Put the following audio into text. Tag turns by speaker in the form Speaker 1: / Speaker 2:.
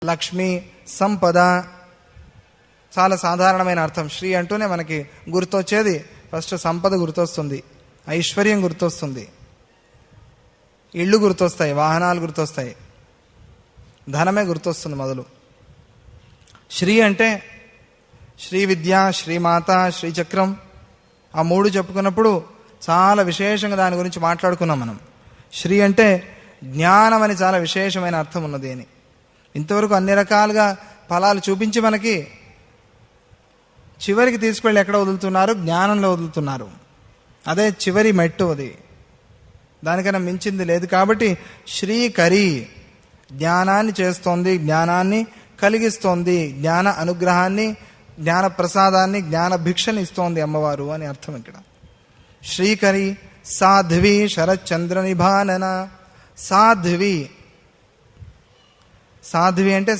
Speaker 1: లక్ష్మి, సంపద చాలా సాధారణమైన అర్థం. శ్రీ అంటూనే మనకి గుర్తొచ్చేది ఫస్ట్ సంపద గుర్తొస్తుంది, ఐశ్వర్యం గుర్తొస్తుంది, ఇళ్ళు గుర్తొస్తాయి, వాహనాలు గుర్తొస్తాయి, ధనమే గుర్తొస్తుంది మొదలు. శ్రీ అంటే శ్రీ విద్య, శ్రీమాత, శ్రీచక్రం, ఆ మూడు చెప్పుకున్నప్పుడు చాలా విశేషంగా దాని గురించి మాట్లాడుకున్నాం మనం. శ్రీ అంటే జ్ఞానం అని చాలా విశేషమైన అర్థం ఉన్నది అని. ఇంతవరకు అన్ని రకాలుగా ఫలాలు చూపించి మనకి చివరికి తీసుకువెళ్ళి ఎక్కడ వదులుతున్నారు? జ్ఞానంలో వదులుతున్నారు. అదే చివరి మెట్టు, అది దానికన్నా మించింది లేదు. కాబట్టి శ్రీకరి జ్ఞానాన్ని చేస్తోంది, జ్ఞానాన్ని కలిగిస్తోంది, జ్ఞాన అనుగ్రహాన్ని, జ్ఞాన ప్రసాదాన్ని, జ్ఞాన భిక్షని ఇస్తోంది అమ్మవారు అని అర్థం ఇక్కడ. శ్రీకరి సాధ్వి శరచంద్ర నిభానన. సాధ్వి, సాధ్వి అంటే